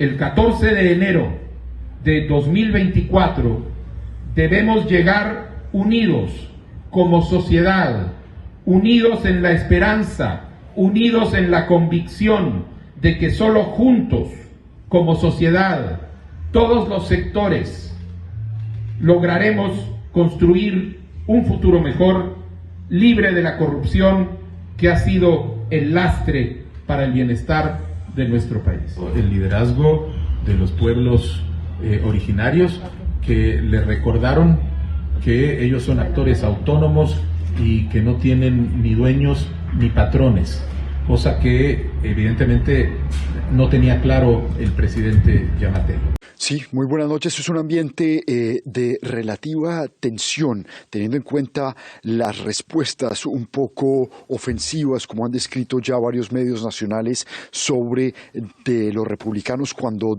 el 14 de enero de 2024 debemos llegar unidos como sociedad, unidos en la esperanza, unidos en la convicción de que solo juntos, como sociedad, todos los sectores, lograremos construir un futuro mejor, libre de la corrupción que ha sido el lastre para el bienestar de nuestro país. El liderazgo de los pueblos originarios que le recordaron que ellos son actores autónomos y que no tienen ni dueños ni patrones, cosa que evidentemente no tenía claro el presidente Giammattei. Sí, muy buenas noches. Es un ambiente de relativa tensión, teniendo en cuenta las respuestas un poco ofensivas, como han descrito ya varios medios nacionales, sobre de los republicanos cuando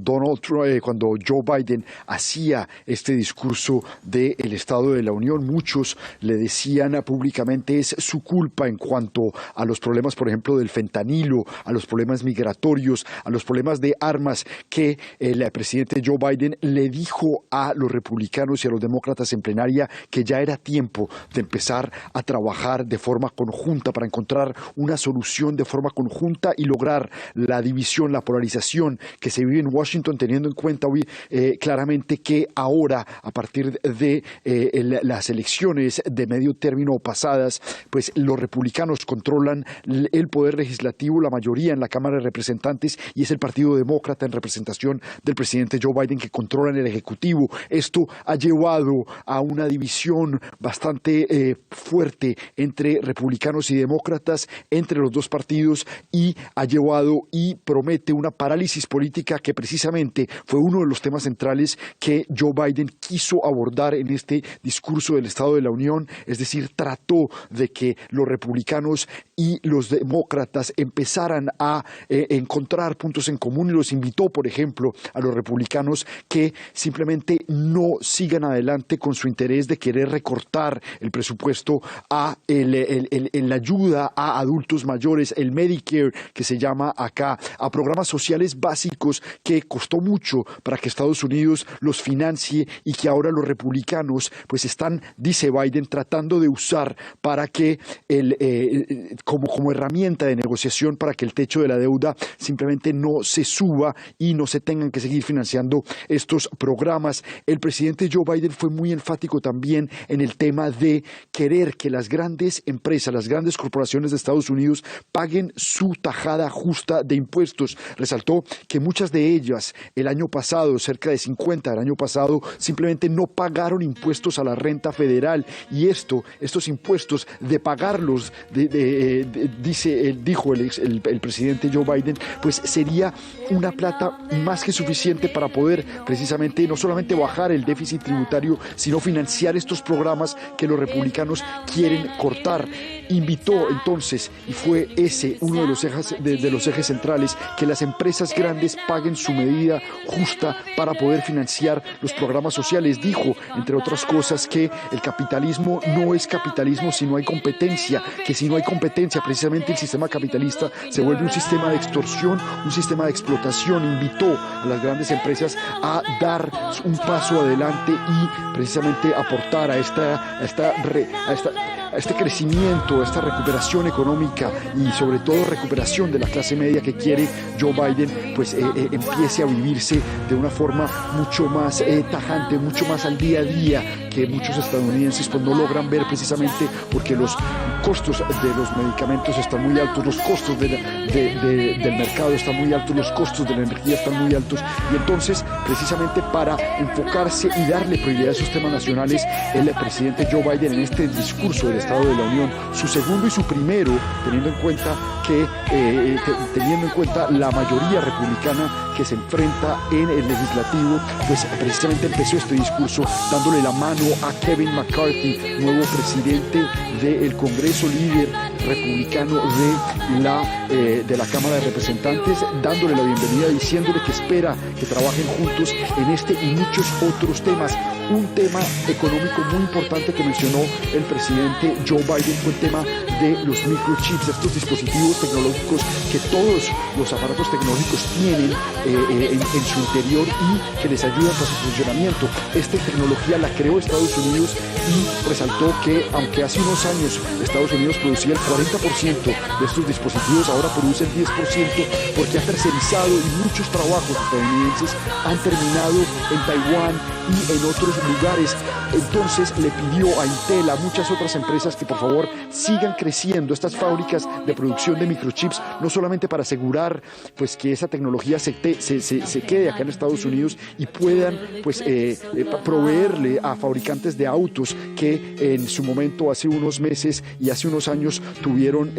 cuando Joe Biden hacía este discurso del Estado de la Unión. Muchos le decían públicamente es su culpa en cuanto a los problemas, por ejemplo, del fentanilo, a los problemas migratorios, a los problemas de armas que el presidente Joe Biden le dijo a los republicanos y a los demócratas en plenaria que ya era tiempo de empezar a trabajar de forma conjunta para encontrar una solución de forma conjunta y lograr la división, la polarización que se vive en Washington, teniendo en cuenta hoy claramente que ahora, a partir de las elecciones de medio término pasadas, pues los republicanos controlan el poder legislativo, la mayoría en la Cámara de Representantes, y es el Partido Demócrata en representación del presidente Joe Biden que controlan el Ejecutivo. Esto ha llevado a una división bastante fuerte entre republicanos y demócratas, entre los dos partidos, y ha llevado y promete una parálisis política que precisamente fue uno de los temas centrales que Joe Biden quiso abordar en este discurso del Estado de la Unión. Es decir, trató de que los republicanos y los demócratas empezaran a encontrar puntos en común, y los invitó, por ejemplo, a los republicanos que simplemente no sigan adelante con su interés de querer recortar el presupuesto a la ayuda a adultos mayores, el Medicare que se llama acá, a programas sociales básicos que costó mucho para que Estados Unidos los financie y que ahora los republicanos pues están, dice Biden, tratando de usar para que como herramienta de negociación para que el techo de la deuda simplemente no se suba y no se tengan que seguir financiando estos programas. El presidente Joe Biden fue muy enfático también en el tema de querer que las grandes empresas, las grandes corporaciones de Estados Unidos paguen su tajada justa de impuestos. Resaltó que muchas de ellas el año pasado, cerca de 50 del año pasado, simplemente no pagaron impuestos a la renta federal, y estos impuestos de pagarlos, dijo el presidente Joe Biden, pues sería una plata más que suficiente para poder precisamente no solamente bajar el déficit tributario, sino financiar estos programas que los republicanos quieren cortar. Invitó entonces, y fue ese uno de los ejes centrales, que las empresas grandes paguen su medida justa para poder financiar los programas sociales. Dijo, entre otras cosas, que el capitalismo no es capitalismo si no hay competencia, que si no hay competencia, precisamente el sistema capitalista se vuelve un sistema de extorsión, un sistema de explotación. Invitó a las grandes empresas a dar un paso adelante y precisamente aportar a este crecimiento, a esta recuperación económica y sobre todo recuperación de la clase media que quiere Joe Biden, pues empiece a vivirse de una forma mucho más tajante, mucho más al día a día, que muchos estadounidenses pues no logran ver, precisamente porque los costos de los medicamentos están muy altos, los costos del mercado están muy altos, los costos de la energía están muy altos, y entonces precisamente para enfocarse y darle prioridad a esos temas nacionales, el presidente Joe Biden en este discurso del Estado de la Unión, su segundo y su primero, teniendo en cuenta la mayoría republicana que se enfrenta en el legislativo, pues precisamente empezó este discurso dándole la mano a Kevin McCarthy, nuevo presidente del Congreso, congreso líder republicano de la Cámara de Representantes, dándole la bienvenida, diciéndole que espera que trabajen juntos en este y muchos otros temas. Un tema económico muy importante que mencionó el presidente Joe Biden fue el tema de los microchips, estos dispositivos tecnológicos que todos los aparatos tecnológicos tienen en su interior y que les ayudan para su funcionamiento. Esta tecnología la creó Estados Unidos y resaltó que aunque hace unos años Estados Unidos producía el 40% de estos dispositivos, ahora produce el 10% porque ha tercerizado y muchos trabajos estadounidenses han terminado en Taiwán y en otros lugares. Entonces le pidió a Intel, a muchas otras empresas que por favor sigan creciendo estas fábricas de producción de microchips, no solamente para asegurar pues que esa tecnología se quede acá en Estados Unidos y puedan pues proveerle a fabricantes de autos que en su momento hace unos meses y hace unos años tuvieron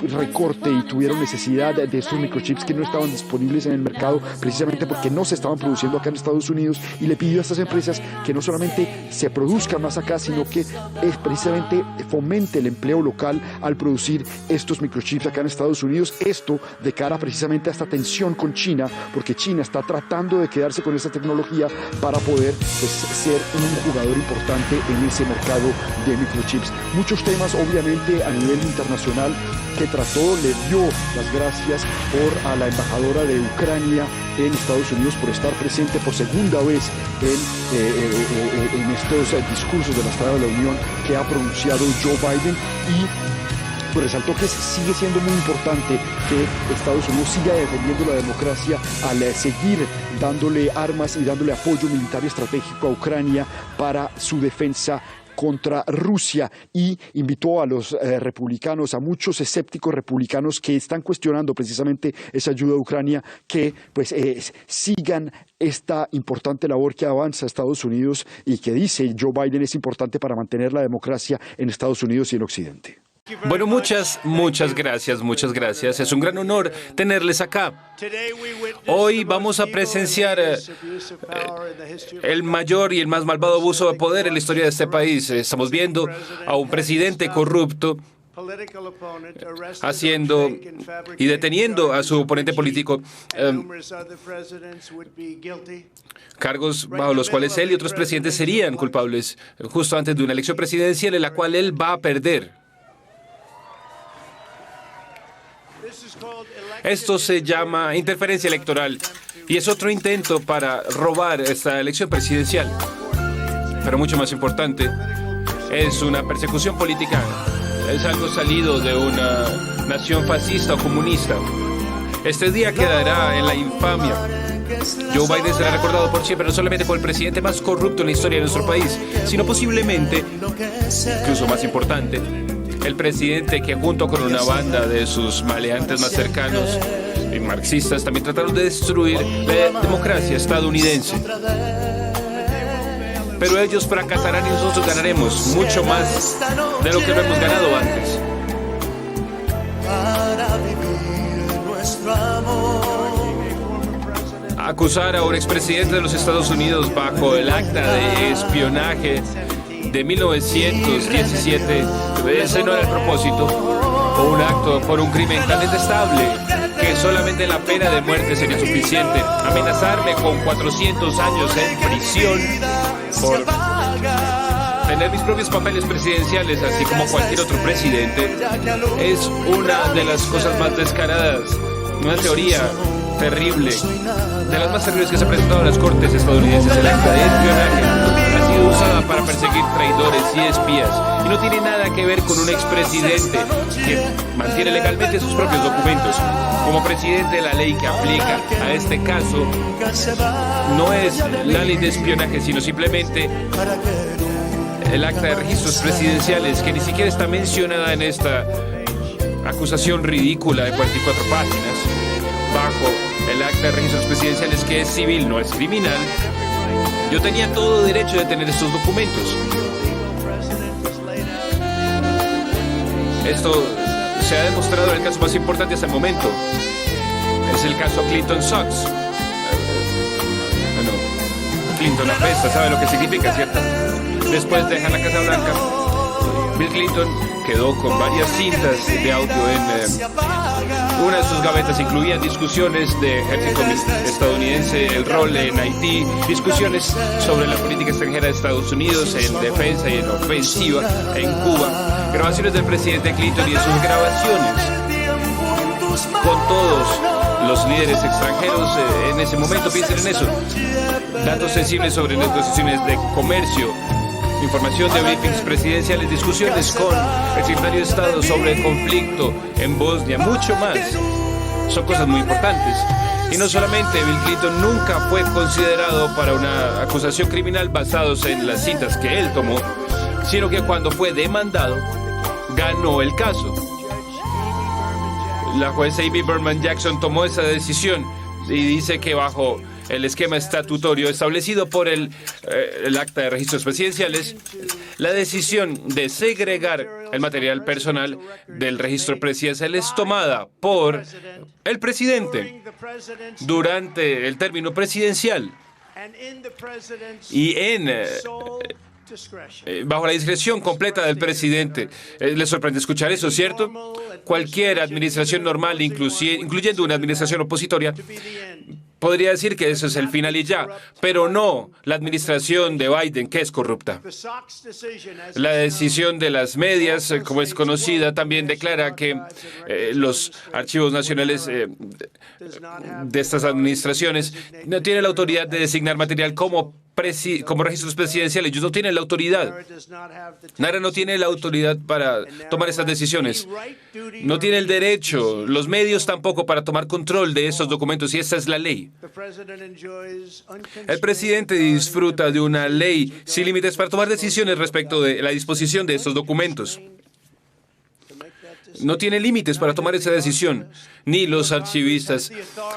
recorte y tuvieron necesidad de estos microchips que no estaban disponibles en el mercado precisamente porque no se estaban produciendo acá en Estados Unidos, y le pidió a estas empresas que no solamente se produzcan más acá, sino que precisamente fomente el empleo local al producir estos microchips acá en Estados Unidos. Esto de cara precisamente a esta tensión con China, porque China está tratando de quedarse con esta tecnología para poder pues, ser un jugador importante en ese mercado de microchips. Muchos temas obviamente a nivel internacional que trató, le dio las gracias a la embajadora de Ucrania en Estados Unidos por estar presente por segunda vez en estos discursos de la Estrada de la Unión que ha pronunciado Joe Biden, y pues resaltó que sigue siendo muy importante que Estados Unidos siga defendiendo la democracia al seguir dándole armas y dándole apoyo militar y estratégico a Ucrania para su defensa contra Rusia, y invitó a los republicanos, a muchos escépticos republicanos que están cuestionando precisamente esa ayuda a Ucrania, que pues sigan esta importante labor que avanza Estados Unidos y que dice Joe Biden es importante para mantener la democracia en Estados Unidos y en Occidente. Bueno, muchas gracias. Es un gran honor tenerles acá. Hoy vamos a presenciar el mayor y el más malvado abuso de poder en la historia de este país. Estamos viendo a un presidente corrupto haciendo y deteniendo a su oponente político, cargos bajo los cuales él y otros presidentes serían culpables justo antes de una elección presidencial en la cual él va a perder. Esto se llama interferencia electoral y es otro intento para robar esta elección presidencial. Pero mucho más importante, es una persecución política. Es algo salido de una nación fascista o comunista. Este día quedará en la infamia. Joe Biden será recordado por siempre no solamente como el presidente más corrupto en la historia de nuestro país, sino posiblemente, incluso más importante, el presidente que junto con una banda de sus maleantes más cercanos y marxistas también trataron de destruir la democracia estadounidense. Pero ellos fracasarán y nosotros ganaremos mucho más de lo que no hemos ganado antes. Acusar a un expresidente de los Estados Unidos bajo el acta de espionaje de 1917, ese no era el propósito, o un acto por un crimen tan detestable que solamente la pena de muerte sería suficiente. Amenazarme con 400 años en prisión por tener mis propios papeles presidenciales, así como cualquier otro presidente, es una de las cosas más descaradas, una teoría terrible, de las más terribles que se ha presentado en las cortes estadounidenses. El acta de espionaje ha sido usada para perseguir traidores y espías y no tiene nada que ver con un expresidente que mantiene legalmente sus propios documentos. Como presidente, la ley que aplica a este caso no es la ley de espionaje, sino simplemente el acta de registros presidenciales, que ni siquiera está mencionada en esta acusación ridícula de 44 páginas, bajo el acta de registros presidenciales, que es civil, no es criminal. Yo tenía todo derecho de tener estos documentos. Esto se ha demostrado en el caso más importante hasta el momento. Es el caso Clinton Sucks. Bueno, Clinton apesta, sabe lo que significa, ¿cierto? Después deja la Casa Blanca. Bill Clinton quedó con varias cintas de audio una de sus gavetas. Incluían discusiones de ejército estadounidense, el rol en Haití, discusiones sobre la política extranjera de Estados Unidos en defensa y en ofensiva en Cuba, grabaciones del presidente Clinton y de sus grabaciones con todos los líderes extranjeros en ese momento. Piensen en eso. Datos sensibles sobre negociaciones de comercio, información de briefings presidenciales, discusiones con el secretario de Estado sobre el conflicto en Bosnia, mucho más. Son cosas muy importantes. Y no solamente, Bill Clinton nunca fue considerado para una acusación criminal basados en las citas que él tomó, sino que cuando fue demandado, ganó el caso. La jueza Amy Berman Jackson tomó esa decisión y dice que bajo el esquema estatutario establecido por el acta de registros presidenciales, la decisión de segregar el material personal del registro presidencial es tomada por el presidente durante el término presidencial y bajo la discreción completa del presidente. ¿Les sorprende escuchar eso, cierto? Cualquier administración normal, incluyendo una administración opositoria, podría decir que eso es el final y ya, pero no la administración de Biden, que es corrupta. La decisión de las medias, como es conocida, también declara que los archivos nacionales de estas administraciones no tienen la autoridad de designar material como registros presidenciales. Ellos no tienen la autoridad. NARA no tiene la autoridad para tomar esas decisiones. No tiene el derecho, los medios tampoco, para tomar control de esos documentos, y esa es la ley. El presidente disfruta de una ley sin límites para tomar decisiones respecto de la disposición de estos documentos. No tiene límites para tomar esa decisión. Ni los archivistas,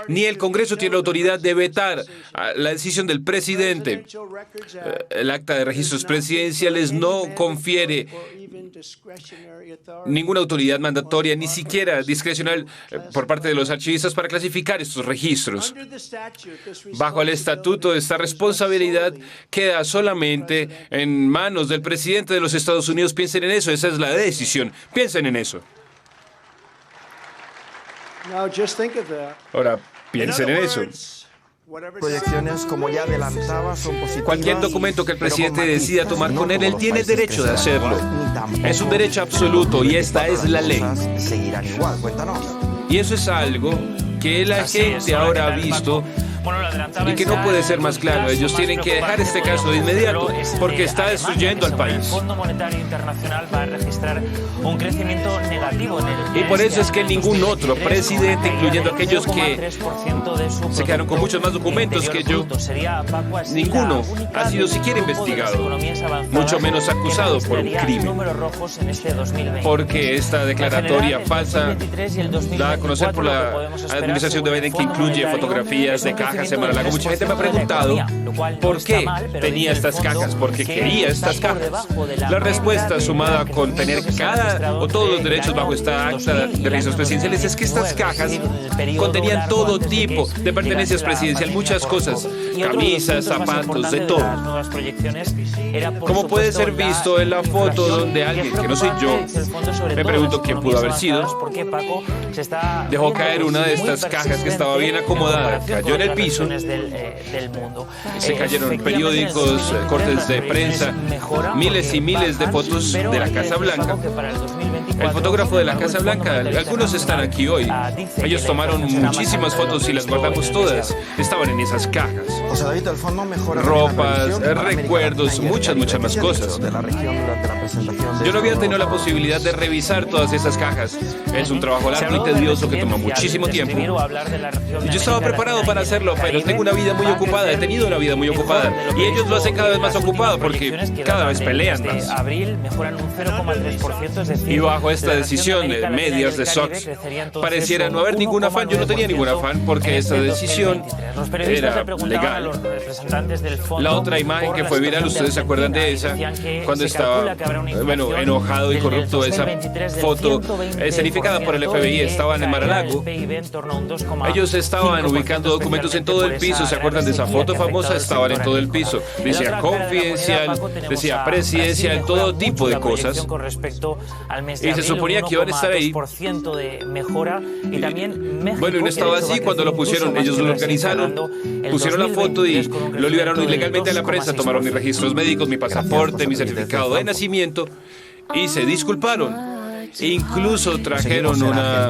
ni el Congreso tiene la autoridad de vetar la decisión del presidente. El acta de registros presidenciales no confiere ninguna autoridad mandatoria, ni siquiera discrecional, por parte de los archivistas para clasificar estos registros. Bajo el estatuto, esta responsabilidad queda solamente en manos del presidente de los Estados Unidos. Piensen en eso, esa es la decisión. Piensen en eso. Ahora, piensen en eso. Proyecciones, como ya adelantaba, son positivas. Cualquier documento que el presidente decida tomar con él tiene el derecho de hacerlo. Es un derecho absoluto y esta es la ley. Seguirán igual, cuéntanos. Y eso es algo que la gente ahora ha visto y que no puede ser más claro. Ellos tienen que dejar este caso de inmediato porque está destruyendo al país. El Fondo Monetario Internacional va a registrar un crecimiento negativo en el... Y por eso es que ningún otro presidente, incluyendo aquellos que se quedaron con muchos más documentos que yo, ninguno ha sido siquiera investigado, mucho menos acusado por un crimen. Porque esta declaratoria falsa dada a conocer por la administración de Biden, que incluye fotografías de cajas de Mar-a-Lago. Mucha gente me ha preguntado por qué tenía estas cajas, porque quería estas cajas. La respuesta, sumada con tener todos los derechos bajo esta acta de registros presidenciales, es que estas cajas contenían todo tipo de pertenencias presidenciales, muchas cosas, camisas, zapatos, de todo. Como puede ser visto en la foto donde alguien, que no soy yo, me pregunto quién pudo haber sido, dejó caer una de estas cajas que estaba bien acomodada, cayó en el piso, se cayeron periódicos, cortes de prensa, miles y miles de fotos de la Casa Blanca. El fotógrafo de la Casa Blanca, algunos están aquí hoy. Ellos tomaron muchísimas fotos y las guardamos todas. Estaban en esas cajas. José David, el fondo mejora ropas, recuerdos, muchas más cosas. Yo no había tenido la posibilidad de revisar todas esas cajas. Es un trabajo largo y tedioso que toma muchísimo tiempo. Yo estaba preparado para hacerlo, pero tengo una vida muy ocupada, he tenido una vida muy ocupada. Y ellos lo hacen cada vez más ocupado porque cada vez pelean más. Y bajo esta decisión de medias de Sox, pareciera no haber ningún afán. Yo no tenía ningún afán porque esta decisión era legal. La otra imagen que fue viral, ustedes se acuerdan de esa, cuando estaba, enojado y corrupto, esa foto escenificada por el FBI, estaban en Mar-a-Lago. Ellos estaban ubicando documentos en todo el piso. ¿Se acuerdan de esa foto famosa? Estaban en todo el piso. Decía confidencial, decía presidencial, todo tipo de cosas. Y se suponía que iban a estar ahí. Bueno, y no estaba así cuando lo pusieron. Ellos lo organizaron, pusieron la foto y lo liberaron ilegalmente a la prensa. Tomaron mis registros médicos, mi pasaporte, mi certificado de nacimiento y se disculparon. Incluso trajeron una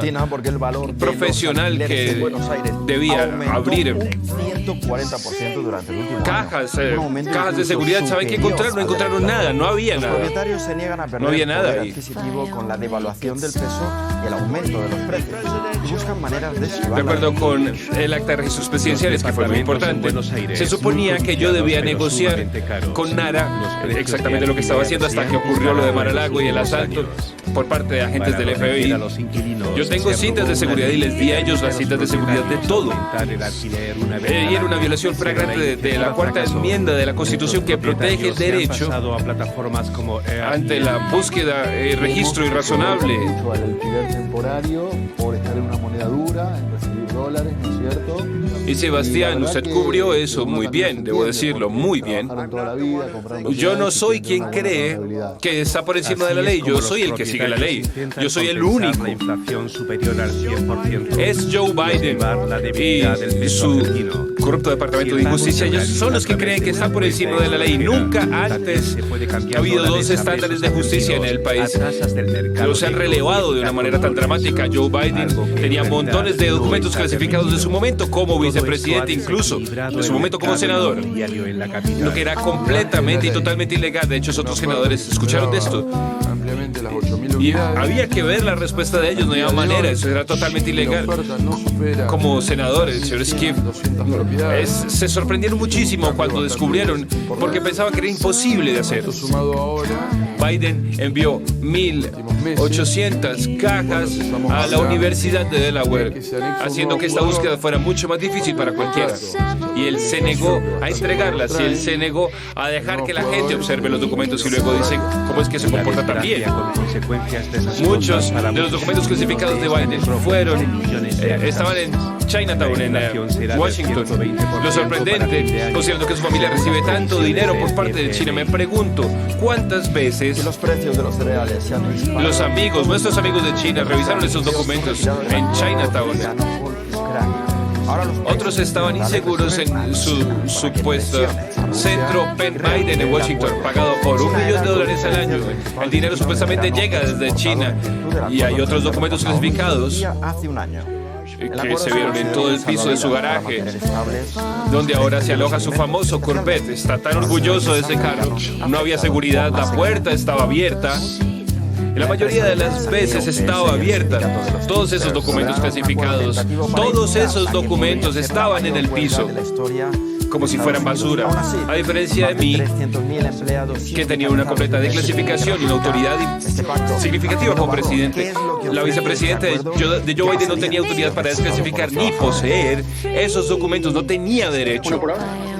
profesional que debía abrir 140% durante el último cajas de seguridad. ¿Saben qué encontraron? No encontraron nada, no había nada. Los propietarios se niegan a perder No había nada poder ahí. adquisitivo con la devaluación del peso y el aumento de los precios. Y buscan maneras de esquivar. De acuerdo con el acta de registros presidenciales, que fue muy importante, se suponía que yo debía negociar con Nara exactamente lo que estaba haciendo hasta que ocurrió lo de Mar-a-Lago y el asalto por parte de agentes del FBI. Yo tengo cintas de seguridad y les di a ellos las cintas de seguridad de todo. Y era una violación flagrante de la cuarta enmienda de la Constitución que protege el derecho ante la búsqueda, registro irrazonable. Al alquiler temporario por estar en una moneda dura, en recibir dólares, ¿no es cierto? Y Sebastián, usted cubrió eso muy bien, debo decirlo, muy bien. Yo no soy quien cree que está por encima de la ley, yo soy el que sigue la ley. Yo soy el único. Es Joe Biden y su corrupto Departamento de Justicia. Ellos son los que creen que están por encima de la ley. Nunca antes ha habido dos estándares de justicia en el país. Los han relevado de una manera tan dramática. Joe Biden tenía montones de documentos clasificados de su momento como vicepresidente, incluso de su momento como senador, lo que era completamente y totalmente ilegal. De hecho, otros senadores escucharon de esto y había que ver la respuesta de ellos. No había manera, eso era totalmente ilegal. Como senador, el señor Schiff se sorprendieron muchísimo cuando descubrieron, porque pensaban que era imposible de hacer. Biden envió 1.800 cajas a la Universidad de Delaware, haciendo que esta búsqueda fuera mucho más difícil para cualquiera. Y él se negó a entregarlas, y él se negó a dejar que la gente observe los documentos y luego dicen cómo es que se comporta tan bien. Muchos de los documentos clasificados de Biden estaban en Chinatown, en Washington. Lo sorprendente, considerando que su familia recibe tanto dinero por parte de China, me pregunto cuántas veces Los precios de los cereales se han disparado. los amigos, nuestros amigos de China, revisaron esos documentos en Chinatown. Otros estaban inseguros en su supuesto centro Penn Biden en Washington, pagado por $1 millón al año. El dinero supuestamente llega desde China y hay otros documentos clasificados Hace un año. que se vieron en todo el piso de su garaje, donde ahora se aloja su famoso Corvette. Está tan orgulloso de ese carro. No había seguridad, la puerta estaba abierta. Y la mayoría de las veces estaba abierta. Todos esos documentos clasificados, todos esos documentos estaban en el piso, como si fueran basura. A diferencia de mí, que tenía una completa desclasificación y una autoridad significativa como presidente, la vicepresidenta de Joe Biden no tenía autoridad para desclasificar ni poseer esos documentos, no tenía derecho.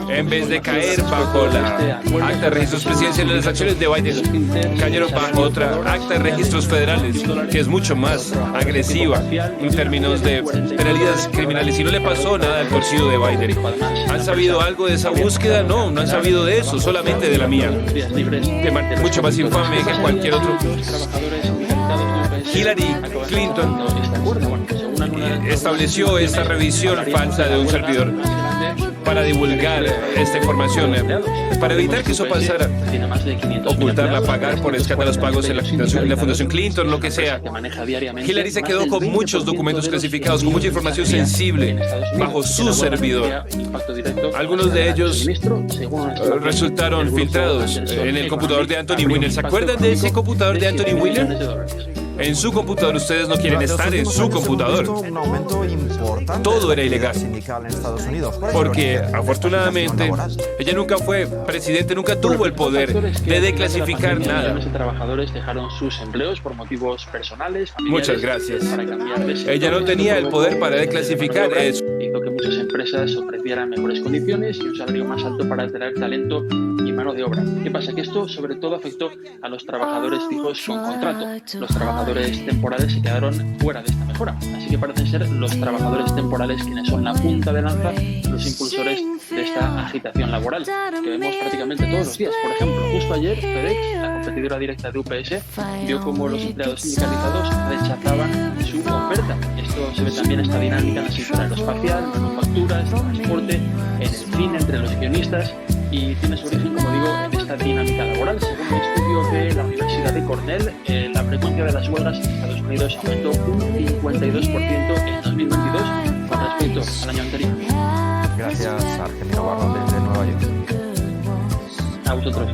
En vez de caer bajo la acta de registros presidenciales, las acciones de Biden cayeron bajo otra acta de registros federales, que es mucho más agresiva en términos de penalidades criminales. Y no le pasó nada al bolsillo de Biden. ¿Han sabido algo de esa búsqueda? No, no han sabido de eso, solamente de la mía. Mucho más infame que cualquier otro. Hillary Clinton estableció esta revisión falsa de un servidor para divulgar esta información, para evitar que eso pasara, ocultarla, pagar por escándalos pagos en la Fundación Clinton, lo que sea. Hillary se quedó con muchos documentos clasificados, con mucha información sensible bajo su servidor. Algunos de ellos resultaron filtrados en el computador de Anthony Weiner. ¿Se acuerdan de ese computador de Anthony Weiner? En su computador, ustedes no quieren estar en su computador. Todo era ilegal. Porque, afortunadamente, ella nunca fue presidente, nunca tuvo el poder de declasificar nada. Millones de trabajadores dejaron sus empleos por motivos personales. Muchas gracias. Ella no tenía el poder para declasificar eso. Hizo que muchas empresas ofrecieran mejores condiciones y un salario más alto para atraer talento y mano de obra. ¿Qué pasa? Que esto sobre todo afectó a los trabajadores fijos con contrato. Los trabajadores temporales se quedaron fuera de esta mejora. Así que parecen ser los trabajadores temporales quienes son la punta de lanza, los impulsores de esta agitación laboral, que vemos prácticamente todos los días. Por ejemplo, justo ayer FedEx, la competidora directa de UPS, vio cómo los empleados sindicalizados rechazaban su oferta. Esto se ve también esta dinámica en el sector aeroespacial, manufacturas, transporte, en el cine, entre los guionistas, y tiene su origen, como digo, en esta dinámica laboral. Según un estudio de la Universidad de Cornell, la frecuencia de las huelgas en Estados Unidos aumentó un 52% en 2022 con respecto al año anterior. Gracias, Argelino Barro, desde Nueva York. A vosotros.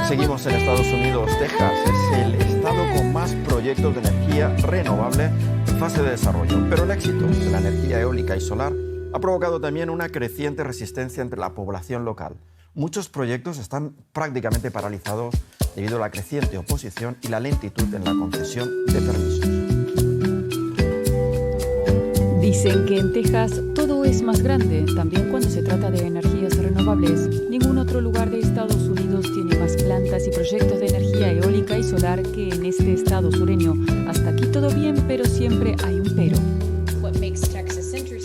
Seguimos en Estados Unidos. Texas es el estado con más proyectos de energía renovable en fase de desarrollo. Pero el éxito de la energía eólica y solar ha provocado también una creciente resistencia entre la población local. Muchos proyectos están prácticamente paralizados debido a la creciente oposición y la lentitud en la concesión de permisos. Dicen que en Texas todo es más grande, también cuando se trata de energías renovables. Ningún otro lugar de Estados Unidos tiene más plantas y proyectos de energía eólica y solar que en este estado sureño. Hasta aquí todo bien, pero siempre hay un pero.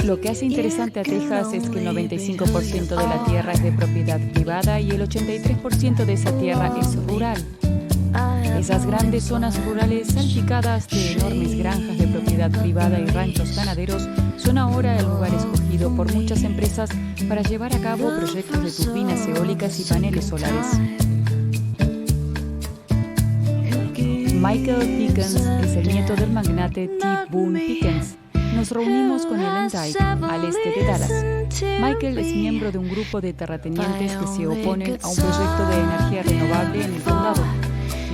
Lo que hace interesante a Texas es que el 95% de la tierra es de propiedad privada y el 83% de esa tierra es rural. Esas grandes zonas rurales salpicadas de enormes granjas de propiedad privada y ranchos ganaderos son ahora el lugar escogido por muchas empresas para llevar a cabo proyectos de turbinas eólicas y paneles solares. Michael Pickens es el nieto del magnate T. Boone Pickens. Nos reunimos con él en Dyke, al este de Dallas. Michael es miembro de un grupo de terratenientes que se oponen a un proyecto de energía renovable en el condado.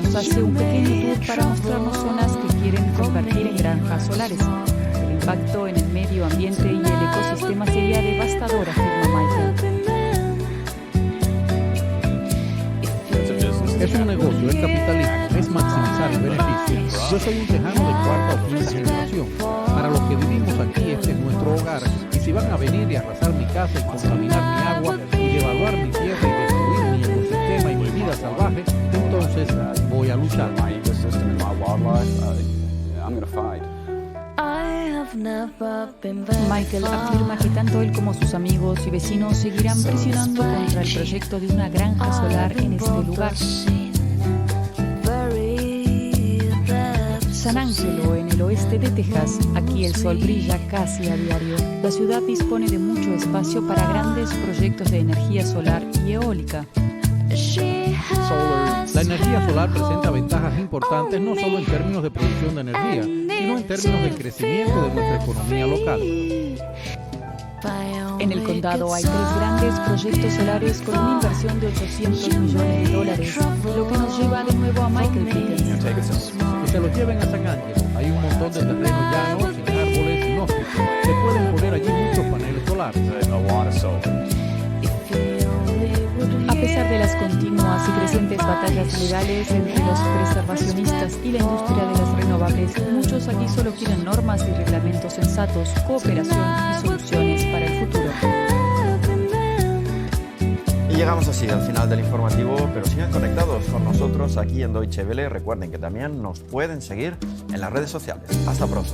Nos hace un pequeño tour para mostrarnos zonas que quieren convertir en granjas solares. El impacto en el medio ambiente y el ecosistema sería devastador, afirma Michael. Es un negocio, es capitalismo, es maximizar el beneficio. Yo soy un tejano de cuarta o quinta generación. Para los que vivimos aquí, este es nuestro hogar. Y si van a venir y arrasar mi casa y contaminar mi agua y devaluar mi tierra y destruir mi ecosistema y mi vida salvaje, entonces voy a luchar. Michael afirma que tanto él como sus amigos y vecinos seguirán presionando contra el proyecto de una granja solar en este lugar. San Angelo, en el oeste de Texas. Aquí el sol brilla casi a diario. La ciudad dispone de mucho espacio para grandes proyectos de energía solar y eólica. La energía solar presenta ventajas importantes no solo en términos de producción de energía, sino en términos del crecimiento de nuestra economía local. En el condado hay 3 grandes proyectos solares con una inversión de $800 millones, lo que nos lleva de nuevo a Michael Pickens. Que se los lleven a San Angelo. Hay un montón de terreno llano, sin árboles, inhóspitos. Se pueden poner allí muchos paneles solares. A pesar de las continuas y crecientes batallas legales entre los preservacionistas y la industria de las renovables, muchos aquí solo quieren normas y reglamentos sensatos, cooperación y soluciones para el futuro. Y llegamos así al final del informativo, pero sigan conectados con nosotros aquí en Deutsche Welle. Recuerden que también nos pueden seguir en las redes sociales. Hasta pronto.